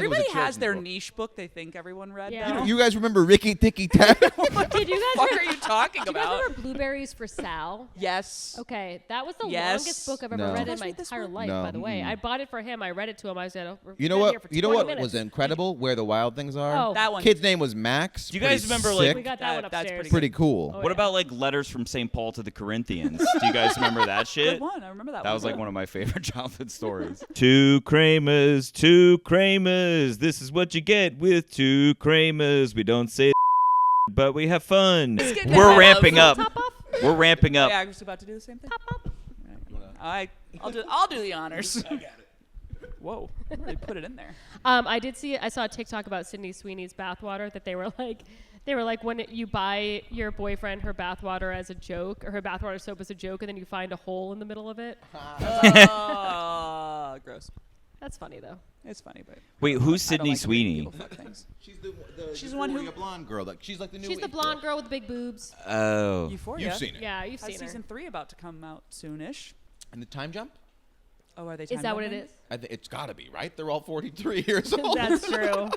Everybody it was a has their children's book. niche book they think everyone read. Yeah. Now. You guys remember Ricky Tikki Tack? Did you guys? What are you talking Do you guys about? remember Blueberries for Sal? Yes. Okay, that was the Yes. longest book I've ever No. read Did you in guys my read this entire one? life. No. By the way, I bought it for him. I read it to him. I said, oh, You know what? You know what was incredible? Where the Wild Things Are. Oh. That one. Kid's name was Max. Do you guys Pretty remember, like- sick. We got that one That's upstairs. pretty Pretty cool. Oh, What yeah. about like letters from St. Paul to the Corinthians? Do you guys remember that shit? Good one. I remember that one. That was like one of my favorite childhood stories. Two Kramers, two Kramers. This is what you get with two Kramers. We don't say but we have fun. get We're that ramping up. Top off? We're ramping up. Yeah, I was about to do the same thing. Top up? I'll do the honors. I got it. Whoa! I really put it in there. I saw a TikTok about Sydney Sweeney's bathwater that they were like when you buy your boyfriend her bathwater as a joke or her bathwater soap as a joke and then you find a hole in the middle of it. Gross. That's funny though. It's funny, but Wait, who's I don't Sydney like the way Sweeney? people fuck things. She's the one who- a blonde girl. Like she's like the new. She's the blonde girl with big boobs. Oh. Euphoria. You've seen it. Yeah, you've Has seen her. season 3 about to come out soonish. And the time jump? Oh, are they? Is that what it is? I think it's got to be right. They're all 43 years old. That's true.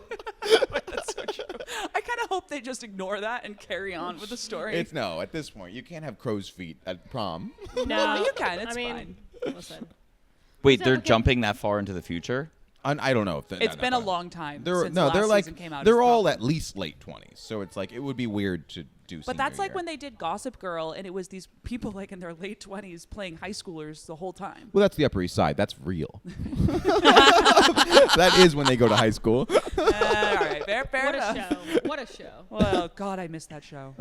That's so true. I kind of hope they just ignore that and carry on with the story. It's no. At this point, you can't have crow's feet at prom. No, you can. It's I mean, fine. Listen. Wait, So, they're okay. jumping that far into the future? I don't know. It's been a long time. They're since the last they're like season came out. they're It's all probably- at least late 20s. So it's like it would be weird to do. But that's senior like year. when they did Gossip Girl, and it was these people like in their late 20s playing high schoolers the whole time. Well, that's the Upper East Side. That's real. That is when they go to high school. All right, fair What enough. a show. What a show. Well, God, I missed that show.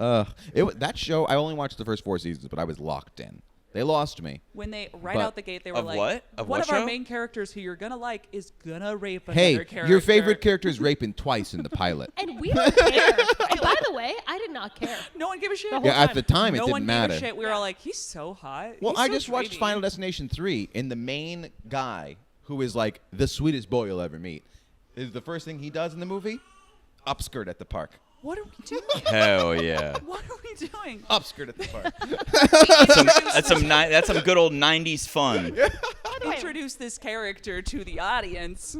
That show. I only watched the first 4 seasons, but I was locked in. They lost me. When they But- out the gate, they were Of like, what? Of one what of our show? main characters who you're gonna like is gonna rape Hey, another character. your favorite character is raping twice in the pilot. And we don't care. And by the way, I did not care. No one gave a shit. The whole Yeah, at time. the time it no didn't one matter. gave a shit. We were all like, he's so hot. Well, He's I so just watched dreamy. Final Destination 3, and the main guy, who is like the sweetest boy you'll ever meet, is the first thing he does in the movie, upskirt at the park. What are we doing? Hell yeah. What are we doing? Upskirt at the park. That's some good old 90s fun. Introduce this character to the audience.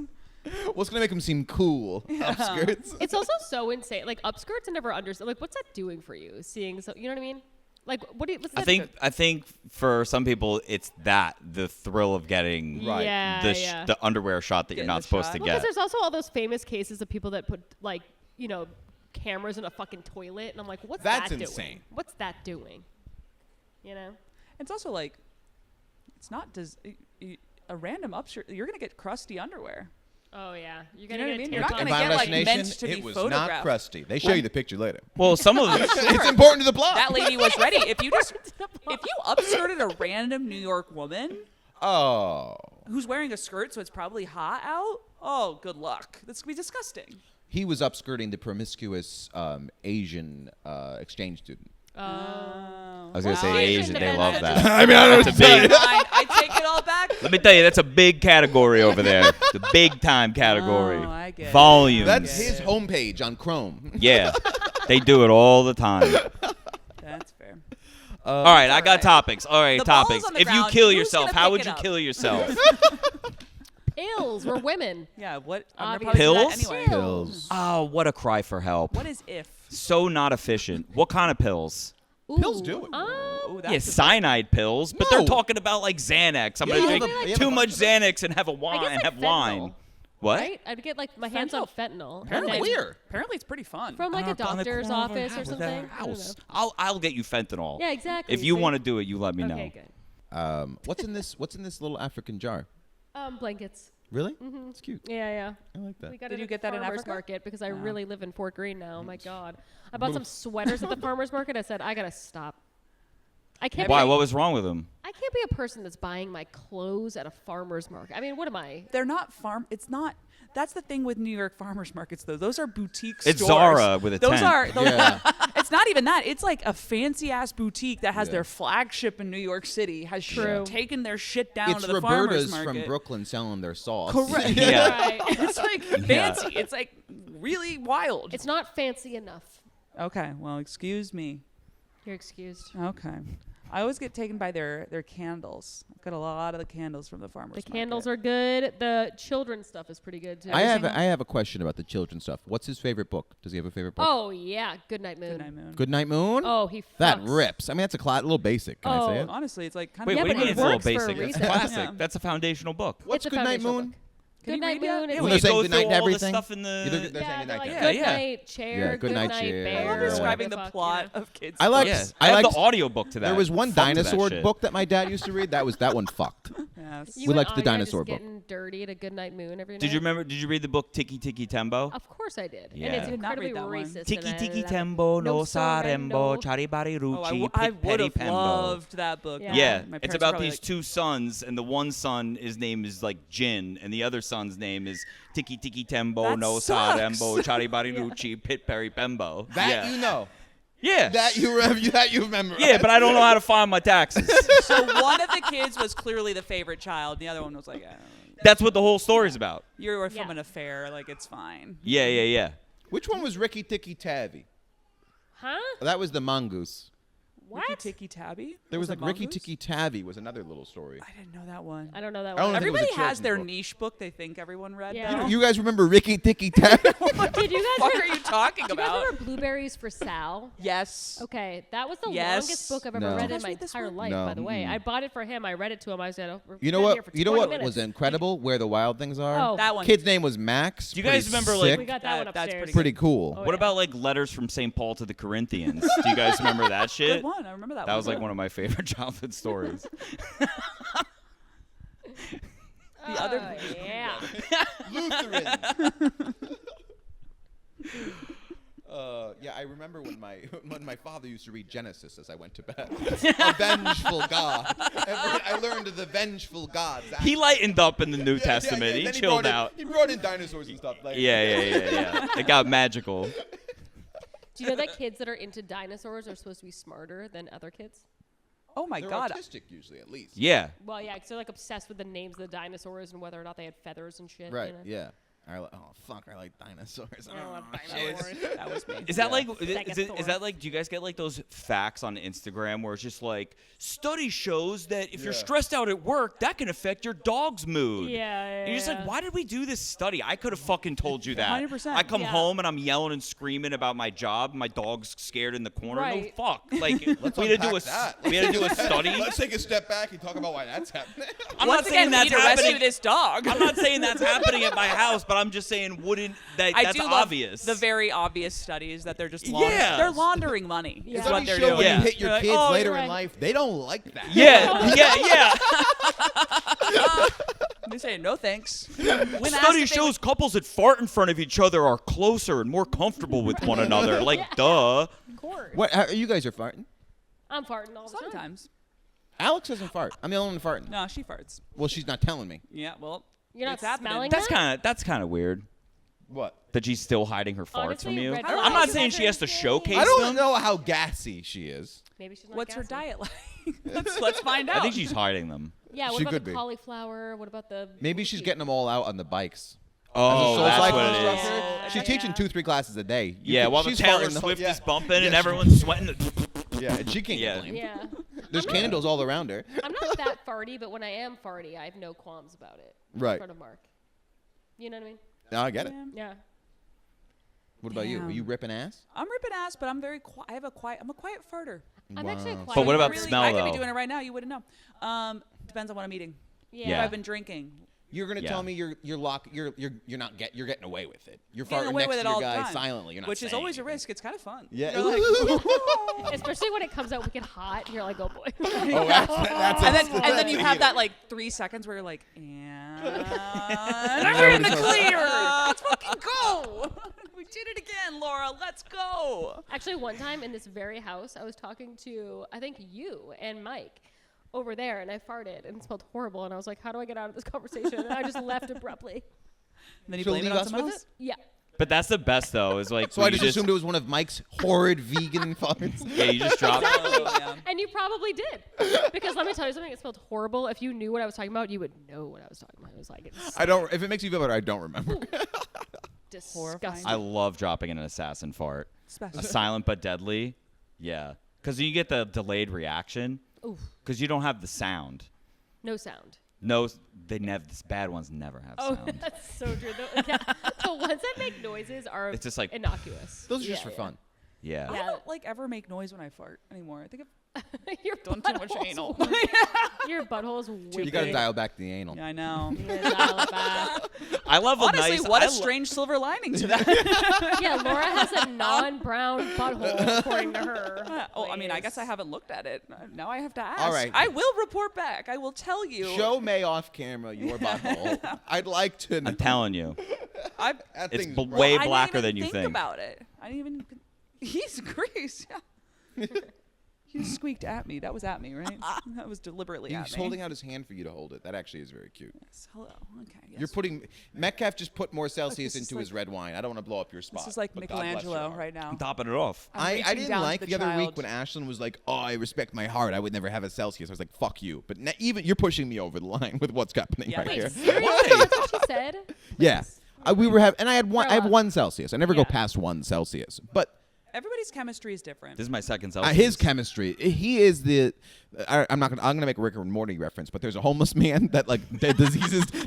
What's gonna make him seem cool? Upskirts. It's also so insane. Like upskirts, I never understood. Like, what's that doing for you? Seeing so, you know what I mean? Like, what's that? I think for some people it's the thrill of getting Right. Yeah, the underwear shot that you're Getting not the supposed shot. to Well, because get. there's also all those famous cases of people that put like, cameras in a fucking toilet, and I'm like, what's That's that insane. doing? What's that doing? You know? It's also like, it's not a random upshirt. You're gonna get crusty underwear. Oh yeah, you're You gonna know what I get mean? a You're not tampon. gonna In Final get, like, Destination, meant to be it was photographed. not crusty. They show you the picture later. Well, some of them. It's important to the plot. That lady was ready. If you upskirted a random New York woman Oh. who's wearing a skirt, so it's probably hot out. Oh, good luck. That's gonna be disgusting. He was upskirting the promiscuous Asian exchange student. I was gonna Wow. say I Asian. shouldn't They have love been that. I mean, I don't That's a big. Fine, I take it all back. Let me tell you, that's a big category over there. The big time category. Oh, I get it. Volume. That's his homepage on Chrome. Yeah, they do it all the time. That's fair. All right, I got right. topics. All right, The ball's topics. on the If you ground. kill Who's yourself, gonna how pick would it you up? kill yourself? Pills. We're women. Yeah. What? I'm gonna Obviously. probably do Pills? that anyway. Pills. Oh, what a cry for help. What is if? So not efficient. What kind of pills? Pills Ooh, do it. Oh, that's Yeah, a- cyanide pills, but No. they're talking about like Xanax. I'm Yeah, gonna you drink have a- you have too a much bunch of Xanax and have a wine I guess and like have wine. fentanyl, What? Right? I'd get like my hands on fentanyl. and Apparently, then- Where? Apparently, it's pretty fun. From like a On the doctor's corner of our office or house. something. I don't House. know. I'll get you fentanyl. Yeah, exactly. If you See? want to do it, you let me know. Okay, good. What's in this little African jar? Blankets. Really? Mm-hmm. It's cute. Yeah. I like that. We got Did it you at get the that in farmer's Africa? market because I really live in Fort Greene now. Oh my god! I bought some sweaters at the farmer's market. I said I gotta stop. I can't. Why? Be, What was wrong with them? I can't be a person that's buying my clothes at a farmer's market. I mean, what am I? They're not farm. It's not. That's the thing with New York farmers markets, though. Those are boutique It's stores. Zara with a Those tent. are. Those Yeah. It's not even that. It's like a fancy ass boutique that has Yeah. their flagship in New York City. Has True. taken their shit down It's to the farmers Roberta's market. from Brooklyn selling their sauce. Correct. Yeah. Right. It's like fancy. It's like really wild. It's not fancy enough. Okay. Well, excuse me. You're excused. Okay. I always get taken by their candles. I've got a lot of the candles from the farmers. The candles are good. The children's stuff is pretty good too. I have a question about the children's stuff. What's his favorite book? Does he have a favorite book? Oh yeah, Goodnight Moon. Goodnight Moon. Goodnight Moon? Oh, he That fucks. rips. I mean, that's a little basic. Can I say it? Honestly, it's like kind Wait, of. Yeah, what do but you it mean it's a little works for a basic? It's reason. classic. Yeah. That's a foundational book. What's It's a Goodnight foundational Moon? book. Can you Goodnight read it? Moon. Yeah, is When When they're you saying go goodnight through to all the everything? stuff in the... They're Yeah, saying they're goodnight like to Yeah, yeah. goodnight chair, Yeah, goodnight chair. I love bear, describing the whatever plot fuck, of kids. I like. books. I have liked- the audio book to that. There was one Fuck to that dinosaur shit. book that my dad used to read. That one fucked. Yes. You We and liked the Anya dinosaur just book. Getting dirty at a Goodnight Moon every night. Did you read the book Tiki Tiki Tembo? Of course I did. Yeah. And it's I did not incredibly read that one. racist. Tiki and I Tiki love it. Tembo no sorrento. sarembo charibari Oh, ruchi I pit would have pembo. loved that book. Yeah. Yeah, My it's parents about probably these two sons, and the one son, his name is like Jin, and the other son's name is Tiki Tiki Tembo That no sucks. sarembo charibari ruchi pit peri pembo. That yeah. you know. Yeah. That you remember. Yeah, but I don't know how to file my taxes. So one of the kids was clearly the favorite child. The other one was like, That's what the whole story's about. you were from Yeah. an affair. Like, it's fine. Yeah, yeah, yeah. Which one was Ricky Tikki Tavi? Huh? That was the mongoose. What? Ricky Tikki Tabby? There was a like Ricky mongoose? Tikki Tavi was another little story. I didn't know that one. I don't know that I don't one. think it was a Everybody has children's their book. niche book they think everyone read. Yeah. now. You guys remember Ricky Tikki Tavi? Did you What guys? the fuck are you talking Do you guys about? remember Blueberries for Sal? Yes. Okay, that was the Yes. longest book I've ever No. read Did you in guys my read this entire one? life. No. By the way, Mm-mm. I bought it for him. I read it to him. I said, oh, You know been here what? for You know 20 what minutes. was incredible? Where the Wild Things Are. Oh, That one. Kid's name was Max. Do you guys Pretty remember, like- sick. we got that one That's upstairs. Pretty cool. Oh, What yeah. about like letters from St. Paul to the Corinthians? Do you guys remember that shit? Good one. I remember that one. That was like one of my favorite childhood stories. The other. Oh, yeah. Lutheran. Yeah, I remember when my father used to read Genesis as I went to bed. A vengeful God. I learned the vengeful gods. He lightened up in the New Yeah, Testament. yeah, He then chilled brought in- out. He brought in dinosaurs and stuff. Like, Yeah. It got magical. Do you know that kids that are into dinosaurs are supposed to be smarter than other kids? Oh my They're god. autistic usually, at least. Yeah. Well, yeah, 'cause they're like obsessed with the names of the dinosaurs and whether or not they had feathers and shit. Right. You know? Yeah. Oh fuck! I like dinosaurs. I love Oh, dinosaurs. shit. That was me. Is that Yeah. like Stegosaurus. is that like do you guys get like those facts on Instagram where it's just like study shows that if you're Yeah. stressed out at work that can affect your dog's mood. Yeah, And you're just like, yeah. why did we do this study? I could have fucking told you that. 100%. I come Yeah. home and I'm yelling and screaming about my job. My dog's scared in the corner. Right. No fuck. Like Let's we had to do unpack that. we had to do a study. Let's take a step back and talk about why that's happening. I'm Once not saying again, we that's need to rescue happening. this dog. I'm not saying that's happening at my house, but I'm just saying I that's do love obvious. the very obvious studies that they're just Yeah. they're laundering money. Yeah. Is what Studies they're show doing. when Yeah. you hit your They're like, kids oh, later you're in right. life, they don't like that. yeah. They say no thanks. When asked Study if they shows couples that fart in front of each other are closer and more comfortable with one another. Like, duh. Of course. What? You guys are farting? I'm farting all the time. sometimes. Alex doesn't fart. I'm the only one farting. No, she farts. Well, she's not telling me. Yeah, well, You're not it's happening. smelling That's that? kind of weird What? that she's still hiding her farts Honestly, from you. red I'm flags not is saying she has to everything. showcase I don't them. know how gassy she is. Maybe she's not What's her gassy. diet like? let's find out. I think she's hiding them. Yeah, what She about could the be. cauliflower? What about the... Maybe she's getting them all out on the bikes. Oh, Soul that's cycle what it is. instructor. Oh, She's yeah. teaching 2-3 classes a day. You Yeah, could- while the she's Taylor farting the- Swift yeah. is bumping and Yeah, everyone's sweating. Yeah, and she can't Yeah. get blamed. Yeah. There's candles all around her. I'm not that farty, but when I am farty, I have no qualms about it. Right. In front of Mark. You know what I mean? No, I get it. Yeah. What about you? Are you Damn. ripping ass? I'm ripping ass, but I'm very quiet. I'm a quiet farter. I'm actually a Wow. quiet But what about farter. the smell, I could though? be doing it right now. You wouldn't know. Depends on what I'm eating. Yeah. If Yeah. I've been drinking. You're gonna Yeah. tell me you're getting away with it. You're Getting farting away next with to it your all the guy time. silently. You're not Which is saying always a anything. risk. It's kind of fun. Yeah. You're like, Especially when it comes out wicked hot, you're like, oh boy. Oh, that's and then you have that like 3 seconds where you're like, and we're in the clear. Let's fucking go. We did it again, Laura. Let's go. Actually, one time in this very house, I was talking to, I think, you and Mike over there, and I farted, and it smelled horrible, and I was like, how do I get out of this conversation? And I just left abruptly. And then you She'll blame it leave on us someone with else. Yeah. But that's the best though. Is like So I when just you assumed it was one of Mike's horrid vegan farts. Yeah, you just drop. Oh, yeah. And you probably did. Because let me tell you something, it smelled horrible. If you knew what I was talking about, you would know what I was talking about. It was like, it's I don't. If it makes you feel better, I don't remember. disgusting. I love dropping an assassin fart. Special. A silent but deadly. Yeah. Because you get the delayed reaction. Oof. Because you don't have the sound. No sound. No, they never. These bad ones never have Oh, sound. that's so true. The ones that make noises are It's just like- innocuous. Those are just for fun. Yeah. I don't like ever make noise when I fart anymore. I think Your I've done too much butthole's anal. Your butthole's wicked. You got to dial back the anal. Yeah, I know. Yeah, dial it back. I love a Honestly, nice. what I a lo- strange silver lining to that. Yeah, Laura has a non-brown butthole, according to her. Oh, I mean, I guess I Ladies. haven't looked at it. Now I have to ask. All right. I will report back. I will tell you. Show May off camera your butthole. I'd like to know. I'm telling you, I, That it's thing's b- gross. way I blacker didn't than even you think think. about it. I didn't even. He's grease. Yeah. He just squeaked at me. That was at me, right? That was deliberately at He's me. holding out his hand for you to hold it. That actually is very cute. Yes, hello. Okay. Yes. You're putting Metcalf just put more Celsius this is into his red wine. I don't want to blow up your spot. This is like but God bless your Michelangelo heart. right now. I'm topping it off. I'm I reaching didn't down to like the the other week child. when Ashlyn was like, "Oh, I respect my heart. I would never have a Celsius." I was like, "Fuck you!" But even you're pushing me over the line with what's happening Yeah, right wait, here. Seriously? That's what she said? Yeah, we were having, and I had one. I have Grow up. 1 Celsius. I never go Yeah. past 1 Celsius. But Everybody's chemistry is different. This is my second Celsius. his chemistry, he is the. I'm not gonna. I'm gonna make a Rick and Morty reference, but there's a homeless man that like the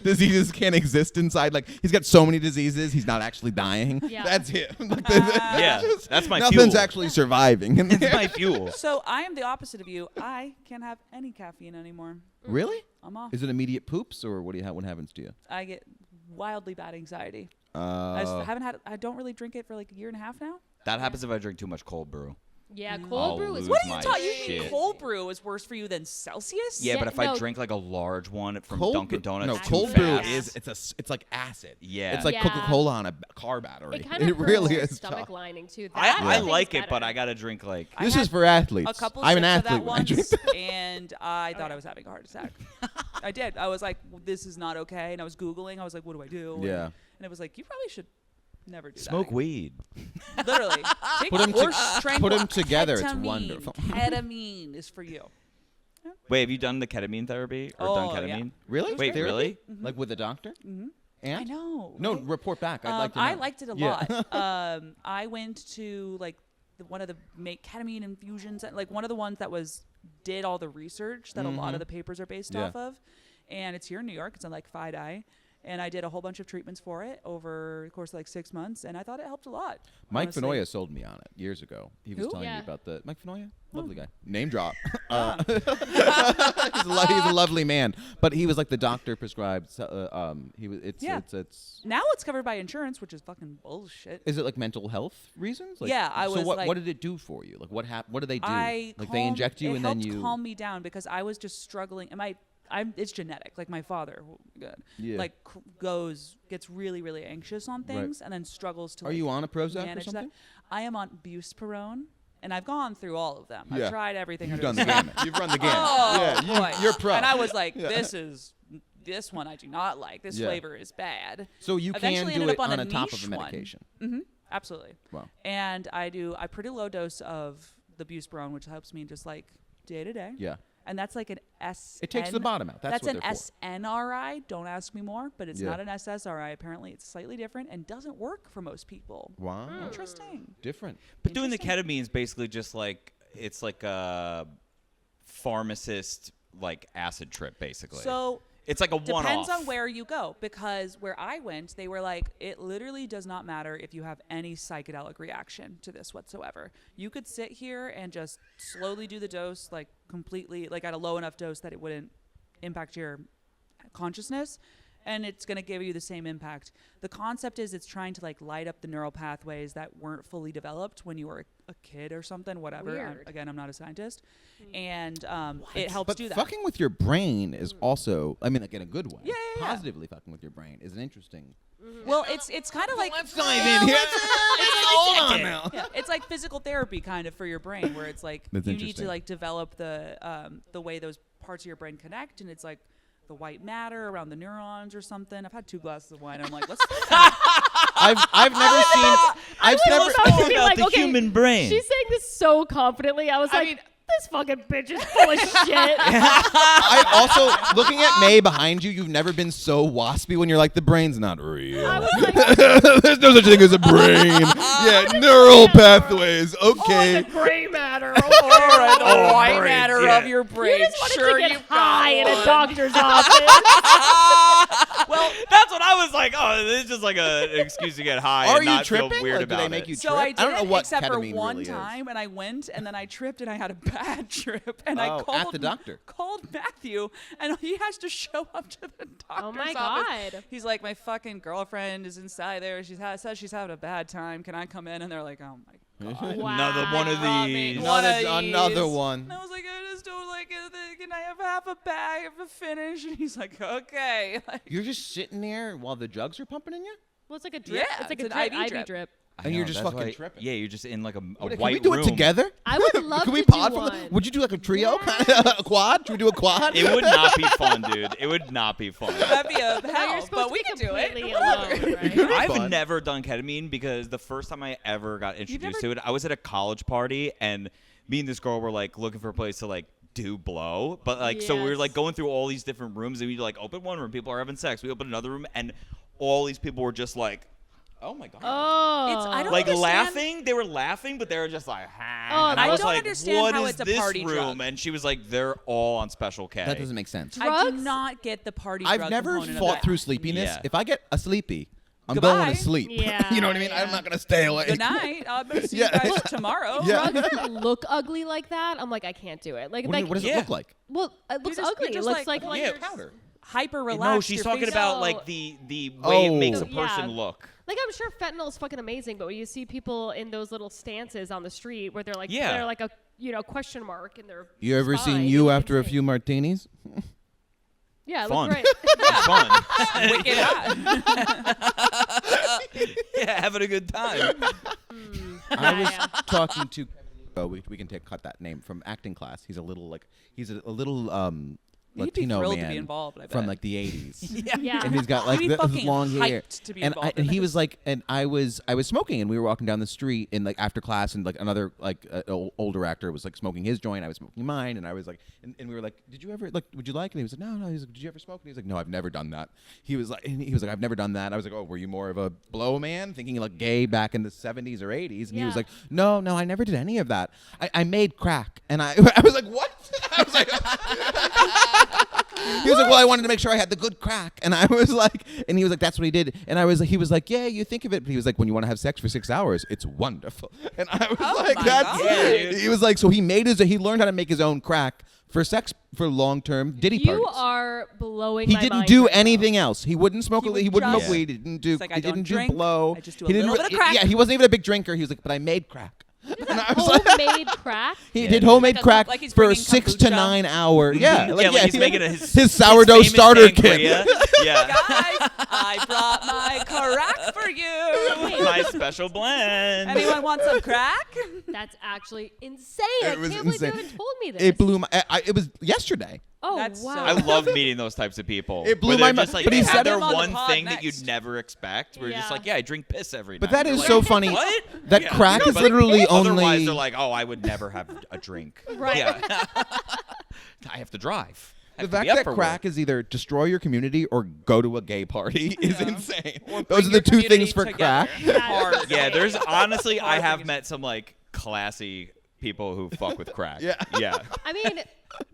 diseases can't exist inside. Like he's got so many diseases, he's not actually dying. Yeah. That's him. Like, Yeah, that's my nothing's fuel. actually surviving. in It's there. my fuel. So I am the opposite of you. I can't have any caffeine anymore. Really? I'm off. Is it immediate poops or what do you have? What happens to you? I get wildly bad anxiety. I just haven't had. I don't really drink it for like a year and a half now. That happens if I drink too much cold brew. Yeah, I'll cold brew is lose What are you my talking? You think shit. cold brew is worse for you than Celsius? Yeah, Yeah, but if I no. drink like a large one from Cold Dunkin' brew- Donuts, No, too cold brew fast. is it's like acid. Yeah. It's like Yeah. Coca-Cola on a car battery. It kind of really your is stomach tough. lining too. I That thing's like it, but better. I gotta drink like. I This had is for athletes. A couple I'm an sips of athlete. that when I drink once, that. and I thought I was having a heart attack. I did. I was like, well, "This is not okay," and I was googling. I was like, "What do I do?" Yeah. And it was like, "You probably should never do Smoke that." weed. Literally. Take Put 'em to- horse put 'em tranquil- together, it's ketamine. wonderful. Ketamine is for you. Wait, have you done the ketamine therapy or done Oh, yeah. ketamine? Really? Wait, Therapy? really? Like with a doctor? Mm-hmm. And? I know. No, right? report back. I'd like to know. I liked it a Yeah. lot. I went to like one of the ketamine infusions, like one of the ones that did all the research that a lot of the papers are based Yeah. off of, and it's here in New York. It's in like Fidei, and I did a whole bunch of treatments for it over the course of like 6 months, and I thought it helped a lot. Mike honestly. Fenoya sold me on it years ago. He was Who? telling me Yeah. about the Mike Fenoya, lovely guy. Name drop. He's a lovely man, but he was like the doctor prescribed. He was. It's. Now it's covered by insurance, which is fucking bullshit. Is it like mental health reasons? Like, Yeah, I so was what? like- What did it do for you? Like what happened? What do they do? Like they inject you it and then helped you. calm me down because I was just struggling. It's genetic. Like my father, good. Yeah. Like gets really, really anxious on things and then struggles to. Are like, you on a Prozac or manage something? that. I am on buspirone, and I've gone through all of them. Yeah. I've tried everything. You've under done the sun. gamut. You've run the gamut. Oh yeah, boy, you're pro. And I was like, Yeah. this one I do not like. This Yeah. flavor is bad. So you Eventually can do ended it up on on a top of a niche one. medication. Mm-hmm. Absolutely. Wow. And I do a pretty low dose of the buspirone, which helps me just like day to day. Yeah. And that's like an S. It takes the bottom out. That's what an they're for. SNRI. Don't ask me more, but it's Yeah. not an SSRI. Apparently, it's slightly different and doesn't work for most people. Wow. Interesting. Different. But doing the Interesting. ketamine is basically just like it's like a pharmacist like acid trip, basically. So it's like a one-off. depends on where you go, because where I went, they were like, it literally does not matter if you have any psychedelic reaction to this whatsoever. You could sit here and just slowly do the dose, like completely, like at a low enough dose that it wouldn't impact your consciousness, and it's going to give you the same impact. The concept is it's trying to like light up the neural pathways that weren't fully developed when you were a kid or something, whatever. Weird. Again, I'm not a scientist. And it helps But do that. fucking with your brain is also, I mean, like in a good way. Yeah, yeah, yeah. Positively fucking with your brain is an interesting. Well, it's kind of like dive in here. Hold on now. yeah, it's like physical therapy kind of for your brain, where it's like That's you need interesting. to like develop the way those parts of your brain connect, and it's like the white matter around the neurons or something. I've had 2 glasses of wine. I'm like, let's. I've never seen. I've never. about to be about like, the okay, human brain. She's saying this so confidently. I was I like, mean, This fucking bitch is full of shit. I also, looking at Mae behind you, you've never been so waspy when you're like, the brain's not real. I was like, There's no such thing as a brain. Yeah, neural pathways. Okay. the gray matter. All right, the Oh, white brain, matter yeah. of your brain. You just wanted Sure, to get you've high in got a doctor's office. Well, That's what I was like. Oh, this is just like an excuse to get high Are and you not tripping? feel weird Like, do about they make it. you so trip? I did I don't know what except for ketamine one really is. time, and I went, and then I tripped, and I had a bad trip, and I Oh, called at the doctor. Called Matthew, and he has to show up to the doctor's Oh my office. God. He's like, my fucking girlfriend is inside there. Says she's having a bad time. Can I come in? And they're like, oh my god. Another one of Brought me these. one of Another these. one. And I was like, I just don't like it. Can I have half a bag of a finish? And he's like, okay. Like, You're just sitting there while the jugs are pumping in you? Well, it's like a drip. Yeah, it's like it's a an drip, IV IV drip. And you're know, just that's fucking why- tripping. Yeah, you're just in like a Can white we do room. it together? I would love Can we to pod do for one. the, would you do like a trio? Yeah. A quad? Should we do a quad? It would not be fun, dude. It would not be fun. that'd be a No, hell, you're supposed but to we be can do it. completely Whatever. alone, right? Could be I've fun. never done ketamine because the first time I ever got introduced never- to it, I was at a college party and me and this girl were like looking for a place to like do blow. But like, so we were Yes. like going through all these different rooms and we like open one room, people are having sex. We open another room and all these people were just like, Oh my god. Oh. I don't like understand- laughing. They were laughing, but they were just like, ha. Oh, and I I was don't like, understand what how is it's a this party room? drug. And she was like, they're all on Special K. That doesn't make sense. I do Drugs? not get the party I've drug never component of fought that. through sleepiness. Yeah. If I get a sleepy, I'm Goodbye. going to sleep. Yeah, You know what I mean? I'm yeah. not going to stay awake. Good night. I'm gonna see Yeah. you guys tomorrow. Yeah. Drugs that look ugly like that, I'm like, I can't do it. Like, What does it Yeah. look like? well, it looks just- ugly. you're It just looks like- like Yeah. you're- Powder. Hyper relaxed. No, she's your talking face- about No. like the way it makes a Oh. person Yeah. look. Like, I'm sure fentanyl is fucking amazing, but when you see people in those little stances on the street where they're like, Yeah. they're like a question mark in their You ever spine, seen it you looks after a insane. few martinis? Yeah, it Fun. looked great. It's fun. Wicked hot. Yeah, having a good time. I was Yeah. talking to. Oh, we can cut that name from acting class. He's a little He'd be Latino thrilled to man be involved, I from bet. like the 80s. Yeah. And he's got like He'd be this fucking long hair. hyped to be and involved and in he was this. like, and I was smoking, and we were walking down the street, and like after class, and like another like older actor was like smoking his joint, I was smoking mine, and I was like, and we were like, did you ever like, would you like? And he was like, no. He was like, did you ever smoke? And he was like, no, I've never done that. He was like, I've never done that. I was like, oh, were you more of a blow man, thinking like gay back in the 70s or 80s? And he was Yeah. like, no, I never did any of that. I made crack, and I was like, what? I was like. He was like, well, I wanted to make sure I had the good crack. And I was like, and he was like, that's what he did. And he was like, yeah, you think of it. But he was like, when you want to have sex for 6 hours, it's wonderful. And I was like, my that's, God. Yeah, dude. he was like, so he learned how to make his own crack for sex, for long-term ditty You parties. are blowing He my didn't mind do right now. anything else. He wouldn't smoke. He would He wouldn't just- smoke weed. He didn't do. It's like, he I don't didn't drink, do blow. I just do a he didn't. little bit of crack. Yeah, he wasn't even a big drinker. He was like, but I made crack. And I was like, Homemade crack. he Yeah, did dude. homemade Like crack like he's for bringing 6 to kombucha. 9 hour. Yeah, Like he's he- making his sourdough famous starter sangria. kit. Yeah. Guys, I brought my crack for you. My special blend. Anyone want some crack? That's actually insane. I It was can't believe you insane. haven't told me this. It blew my. It was yesterday. Oh, That's wow. so- I love meeting those types of people. It blew where my they're mind. just like, But he they said have their him on the one pod thing that next. you'd never expect. Where you're just Yeah. like, yeah, I drink piss every But night. that You're is like, so funny. What? That Yeah. crack is But literally Otherwise, only. they're like, oh, I would never have a drink. Right. Yeah. I have to drive. I The have to be fact up that for crack work. is either destroy your community or go to a gay party is insane. Or Those are bring the your two community things for together. crack. Hard. Yeah, there's honestly, I Hard have things. met some like classy people who fuck with crack. Yeah. Yeah. I mean,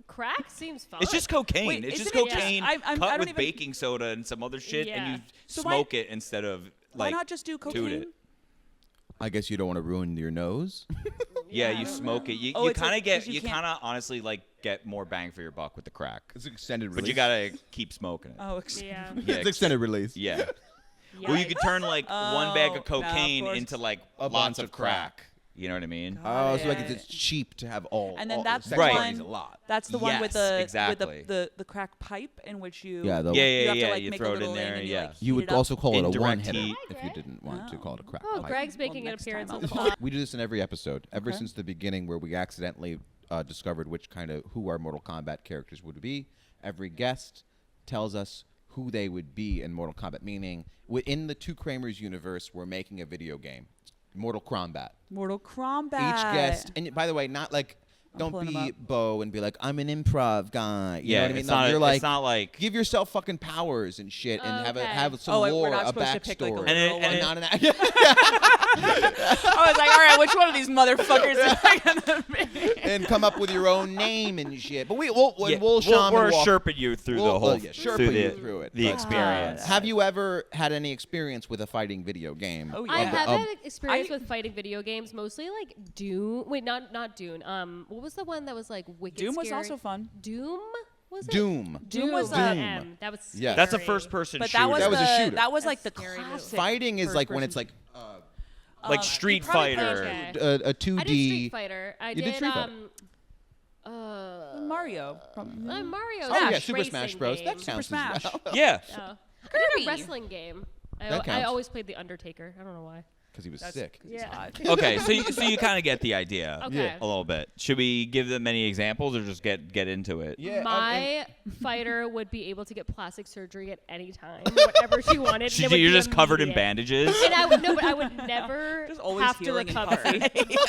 crack seems fun. It's just cocaine. Wait, it's just isn't it just- cocaine I cut don't with even- baking soda and some other shit, Yeah. and you So why- smoke it instead of Why like not just do toot cocaine? it. I guess you don't want to ruin your nose. Yeah, I you don't smoke know. it. You, Oh, you it's kind of like- get 'cause you you can't- kind of honestly like get more bang for your buck with the crack, It's extended release. but you gotta keep smoking it. Oh, Yeah. Yeah, It's extended release. Yeah. Or you could turn like one bag Oh, of no, of cocaine course. into like A lots bunch of of crack. crack. You know what I mean? Oh, so like Yeah. it's cheap to have all. And then all that's the the sex Right. parties one. a lot. That's the one with Yes, the exactly. with the crack pipe in which you Yeah, the- Yeah, you yeah, have yeah. to like You make throw a it in little there. and Yeah. like, You heat would it up. also call it a Indirect one-hitter heat. if you didn't want to call it a crack Oh, pipe. Greg's making an next appearance time on the I'll- pod. We do this in every episode, ever Okay. since the beginning, where we accidentally discovered who our Mortal Kombat characters would be. Every guest tells us who they would be in Mortal Kombat, meaning within the Two Kramers universe, we're making a video game, Mortal Kombat. Mortal Kombat. Each guest, and by the way, not like don't pulling be them up. Bo and be like, I'm an improv guy. You Yeah, know what I mean? it's No, not. you're like, It's not like. give yourself fucking powers and shit, and Okay. have some Oh, wait, we're lore, not a supposed to pick, like, a backstory, literal And one. not an. I was like, all right, which one of these motherfuckers is I gonna be? And come up with your own name and shit. But we'll Yeah, shaman we're walk. sherping you through We'll- the whole yeah, through sherping you the, through it. the But- experience. Have you ever had any experience with a fighting video game? Oh, I yeah. have Um, had experience with fighting video games, mostly like Doom. Wait, not Dune. What was the one that was like wicked Doom was scary? also fun. Doom was it? Doom. Doom was with a- an M. That was Yeah. That's a scary. first-person But shooter. that was That was a shooter. That was like That's the scary movie. classic. Fighting is like when it's first-person like like you Street probably played Fighter. Okay. a 2D. I did Street Fighter. I You did Street Fighter? Mario. Mario. Oh yeah, Smash. Super Smash Bros. That Game. counts Smash. as well. Yeah. Oh. I did Kirby. a wrestling game. That I counts. always played the Undertaker. I don't know why. Because he was That's- sick. He's Yeah. hot. Okay, so you kind of get the idea Okay. a little bit. Should we give them any examples or just get into it? Yeah. My fighter would be able to get plastic surgery at any time, whatever she wanted. and it would You're be just covered in immediate. bandages. And I would no, but I would never Just always have to healing and recover. puffy.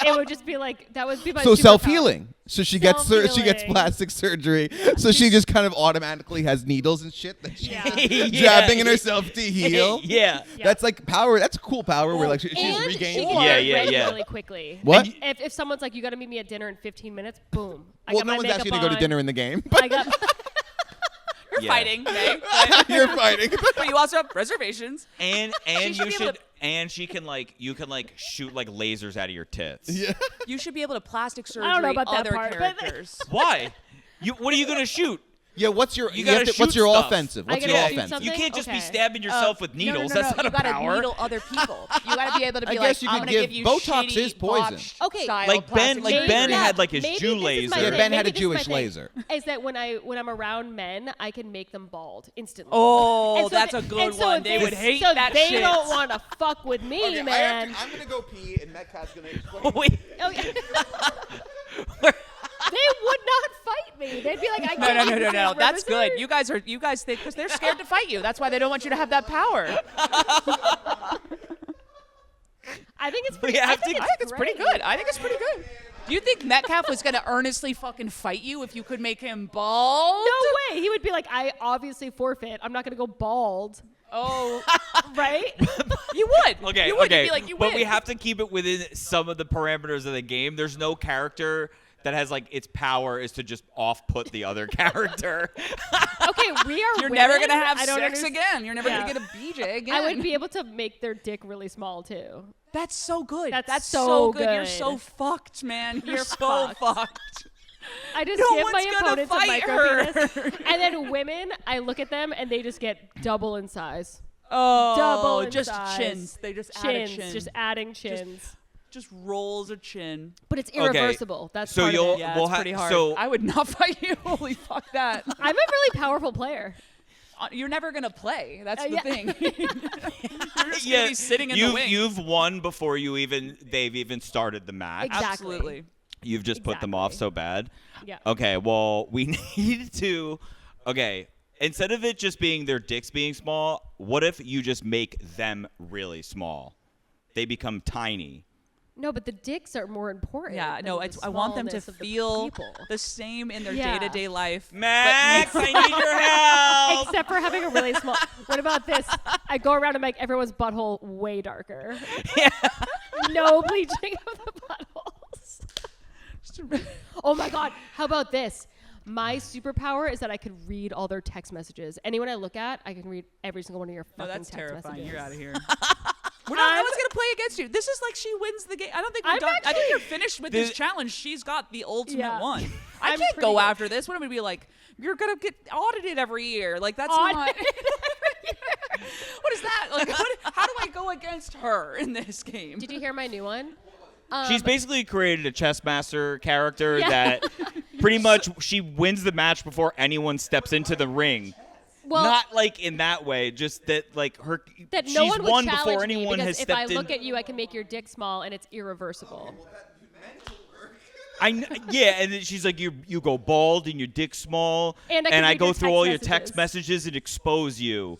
It would just be like that would be my so superpower. self-healing. So she gets Self-healing. plastic surgery. So she just kind of automatically has needles and shit that she's Yeah. jabbing in herself to heal. Yeah. Yeah. That's like power. That's a cool power where like she's And regained. she Or- can Yeah, get yeah, ready yeah. really quickly. What? If someone's like, you got to meet me at dinner in 15 minutes, boom. I Well, got no my one's makeup asking you to go to on. dinner in the game. I got. You're Yeah. fighting, May, but, You're fighting. but you also have reservations. And should you be able should to- and she can you can shoot like lasers out of your tits. Yeah. You should be able to plastic surgery don't know about that other part, but- characters. Why? What are you gonna shoot? Yeah. What's your? You gotta what's shoot your stuff. offensive? I What's gotta your shoot offensive? something? You can't just be Okay. stabbing yourself with needles. That's not you a gotta power. needle other people. You gotta be able to be I like, guess you I'm could gonna give give you Botox shitty is poison. botched Okay. style Like Ben- plastic like surgery. Ben had, like, his maybe Jew this is my laser. thing. Yeah, Ben had Maybe a this is my Jewish thing, laser. Is that when I'm around men, I can make them bald instantly. Oh, And so that's they- a good and so one. They they- would hate so that they shit. don't want to fuck with me, man. I'm gonna go pee, and Metcalf's gonna explain. Wait. Oh, yeah. They would not fight me. They'd be like, I No, can't no, no, even no, say no. That's good. representative. You guys think because they're scared to fight you. That's why they don't want you to have that power. I think it's pretty. have I to- think I think it's pretty great. good. I think it's pretty good. Do you think Metcalf was gonna earnestly fucking fight you if you could make him bald? No way. He would be like, I obviously forfeit. I'm not gonna go bald, Oh, right? you would. Okay, you would. okay. You'd be like, you but win. we have to keep it within some of the parameters of the game. There's no character that has like its power is to just off-put the other character. Okay, we are. You're women. never gonna have I don't sex understand. again. You're never Yeah. gonna get a BJ again. I would be able to make their dick really small too. That's so good. That's so so good. You're good. so fucked, man. You're, You're so fucked. fucked. I just No give one's my gonna opponents a fight micro her. penis, and then women, I look at them and they just get double in size. Oh, Double in just size. chins. They just add a Chins, chin. just adding chins. Just rolls a chin. But it's Okay. irreversible. That's So part you'll- of it. Yeah, We'll it's ha- pretty hard. so- I would not fight you. Holy fuck that. I'm a really powerful player. You're never gonna play. That's the yeah. thing. You're just gonna be sitting in the wing. You've won before they've even started the match. Exactly. Absolutely. You've just put them off Exactly. so bad. Yeah. Okay, well, we need to. Okay, instead of it just being their dicks being small, what if you just make them really small? They become tiny. No, but the dicks are more important. Yeah, than no, the I want them to smallness of the feel people. the same in their Yeah. day-to-day life. Max, I need your help. Except for having a really small. What about this? I go around and make everyone's butthole way darker. Yeah. No bleaching of the buttholes. Oh my god! How about this? My superpower is that I could read all their text messages. Anyone I look at, I can read every single one of your No, fucking that's text terrifying. messages. You're out of here. We're not, no one's gonna play against you. This is like she wins the game. I don't think we're I'm done. I think actually- you're finished with this challenge. She's got the ultimate Yeah. one. I I'm can't pretty go good. after this. What am I gonna be like? You're gonna get audited every year. Like that's not. Audited What is that? Like, how do I go against her in this game? Did you hear my new one? She's basically created a chess master character Yeah. that pretty much she wins the match before anyone steps into the ring. Well, Not like in that way, just that like her that she's no one would won challenge before me anyone because has if I stepped in. look at you, I can make your dick small and it's irreversible. Yeah, and then she's like, you go bald and your dick's small, And I can read go your through text all your messages. text messages and expose you.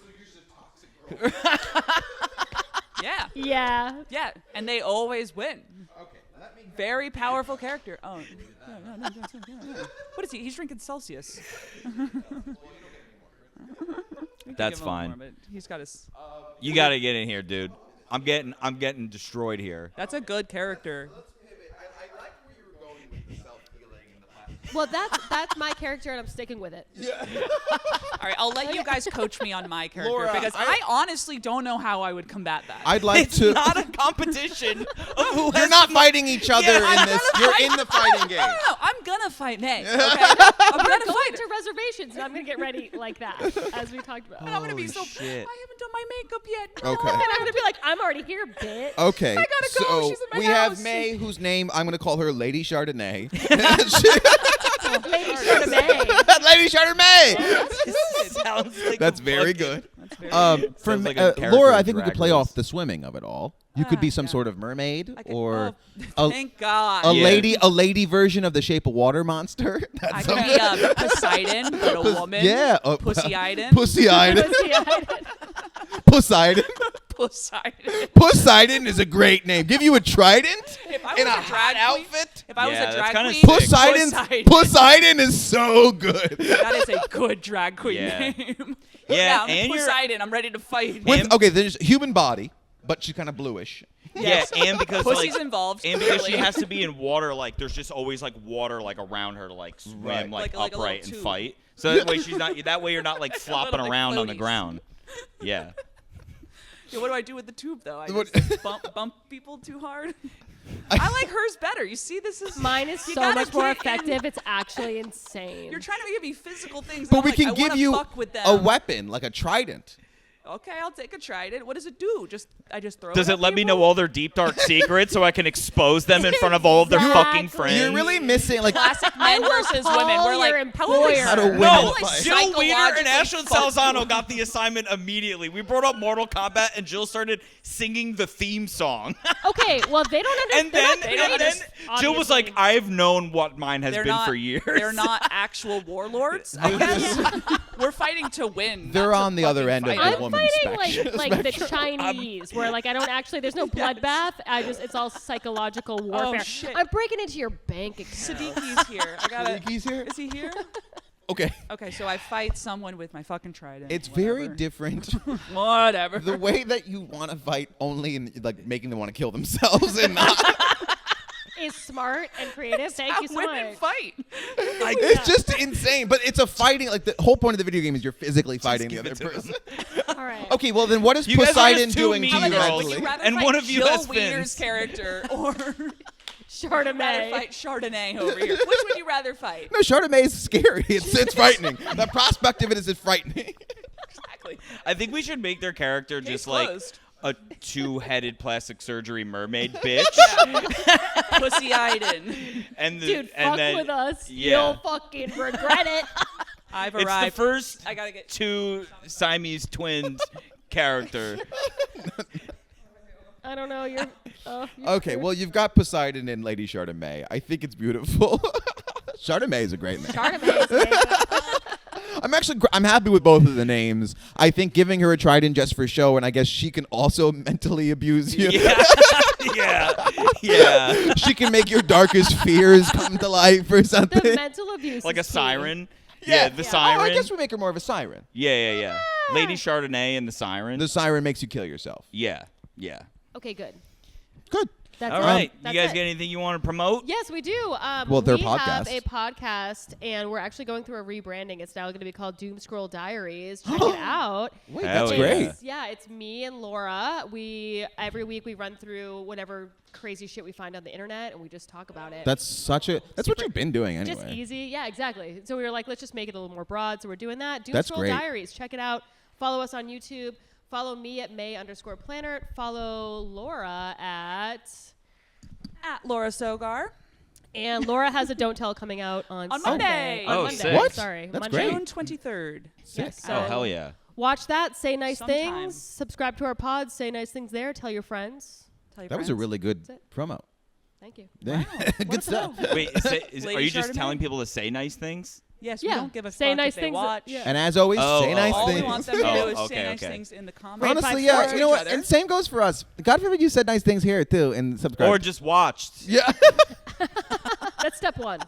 Yeah, Yeah. yeah, and they always win. Okay, Very powerful character. Oh, no. What is he? He's drinking Celsius. We can That's give him fine. more, but he's got his. You got to get in here, dude. I'm getting destroyed here. That's a good character. I like where you were going with the self-healing and the plastic. Well, that's my character, and I'm sticking with it. All right, I'll let you guys coach me on my character Laura, because I honestly don't know how I would combat that. I'd like It's to. not a competition of who You're has not the- fighting each other in this. You're in the fighting game. No, I'm gonna fight May. Okay? I'm gonna Going fight her. to reservations, and I'm gonna get ready like that, as we talked about. And I'm gonna be Holy so. shit. I haven't done my makeup yet. Okay. And I'm gonna be like, I'm already here, bitch. Okay. I gotta go. So She's in my we house. have May, whose name I'm going to call her Lady Chardonnay. Lady Chardonnay. Lady Chardonnay. Sounds like That's a very fucking- good. That's very For Sounds Ma- like a character Laura, in I think we could Drag play Race. off the swimming of it all. You could be some yeah. sort of mermaid I could- or oh, a, thank God. a Yeah. lady version of the Shape of Water monster. I That's could be Poseidon, but a woman. yeah. Pussy-Iden. Pussy-Iden. Pussy-eyed. Poseidon. Poseidon. Poseidon is a great name. Give you a trident If I in was a a drag hot queen, outfit. if I was Yeah, a that's drag kinda queen, sick. Poseidon is so good. That is a good drag queen Yeah. name. Yeah, I'm and you're- Poseidon. I'm ready to fight. With, okay, there's human body, but she's kind of bluish. Yes. Yeah, and because Pussy's like, involved. and because she clearly. has to be in water, like there's just always like water like around her to like swim Right. like Like a upright little and tube. fight. So that way she's not. That way you're not like flopping little, like, around on the floaties. ground. Yeah. Yeah, what do I do with the tube though? I What- just bump people too hard. I like hers better. You see, this is Mine is you so gotta much more get in- effective. It's actually insane. You're trying to give me physical things. But and we I'm can like, I give wanna you fuck with them. a weapon, like a trident. Okay, I'll take a trident. What does it do? I just throw. Does it it at let me people? know all their deep dark secrets so I can expose them in front of all of their fucking Exactly. friends? You're really missing, like, Classic I men will versus call women. We're your like, employer. How do women No, fight? Jill Weeder and Psychologically Ashlyn fuck Salzano you. got the assignment immediately. We brought up Mortal Kombat and Jill started singing the theme song. Okay, well they don't understand. and then Jill was like, I've known what mine has they're been not. for years. They're not actual warlords. I guess we're fighting to win. They're not to on the other fucking end of fight. the I'm woman's fighting spectrum. like the Chinese, where like I don't actually. There's no bloodbath. It's all psychological warfare. shit. I'm breaking into your bank account. Sadiqi's here. I gotta. Sadiqi's here? Is he here? Okay. Okay, so I fight someone with my fucking trident. It's very Whatever. different. Whatever. The way that you want to fight only in, like, making them want to kill themselves and not. Is smart and creative. Thank How you so women much. fight. It's just insane. But it's a fighting, like, the whole point of the video game is you're physically fighting the give other it to person. All right. Okay, well, then what is You guys are Poseidon just two doing mean to you girls. Would mentally? you rather And fight one of you Jill has Weiner's fins. character or rather Chardonnay. fight Chardonnay over here? Which would you rather fight? No, Chardonnay is scary. It's frightening. The prospect of it is frightening. Exactly. I think we should make their character Case just like closed. a two-headed plastic surgery mermaid bitch. Pussy-Iden. And the, Dude, and fuck then, with us. yeah. You'll fucking regret it. I've It's the arrived. first I gotta get. two Siamese twins character. I don't know. You're Okay, well, you've got Poseidon and Lady Chardonnay. I think it's beautiful. Chardonnay is a great name. Chardonnay is amazing. I'm happy with both of the names. I think giving her a trident just for show, and I guess she can also mentally abuse you. Yeah. She can make your darkest fears come to life or something. The mental abuse. Like a is key. siren. Yeah, the siren. Oh, I guess we make her more of a siren. Yeah. Lady Chardonnay and the siren. The siren makes you kill yourself. Yeah. Okay, good. Good. That's All it. right. You That's guys it. get anything you want to promote? Yes, we do. Well, their we have podcast. a podcast, and we're actually going through a rebranding. It's now going to be called Doom Scroll Diaries. Check it out. Wait, Hell that's yeah. great. Yeah, it's me and Laura. Every week we run through whatever crazy shit we find on the internet, and we just talk about it. That's what you've been doing anyway. Just easy. Yeah, exactly. So we were like, let's just make it a little more broad. So we're doing that. Doom That's Scroll great. Diaries. Check it out. Follow us on YouTube. Follow me at Mae_Planert. Follow Laura at Laura Sogar. And Laura has a Don't Tell coming out on On Sunday. Monday. On Oh, Monday. sick. What? Sorry. That's Monday. great. June 23rd. Yes, so Oh, hell yeah. watch that. Say nice Sometime. things. Subscribe to our pods. Say nice things there. Tell your friends. Tell your That was a friends. really good That's it. promo. Thank you. Good stuff. Wait, are Lady you just Chardonnay? telling people to say nice things? Yes, Yeah. we don't give a Say fuck nice if they things. watch. Yeah. And as always, say nice All things. we want them to do is Oh, say okay, nice okay. things in the comments. Rate Honestly, 5 stars yeah. to You know each what? other. And same goes for us. God forbid you said nice things here too and subscribe. Or just watched. yeah. That's step 1.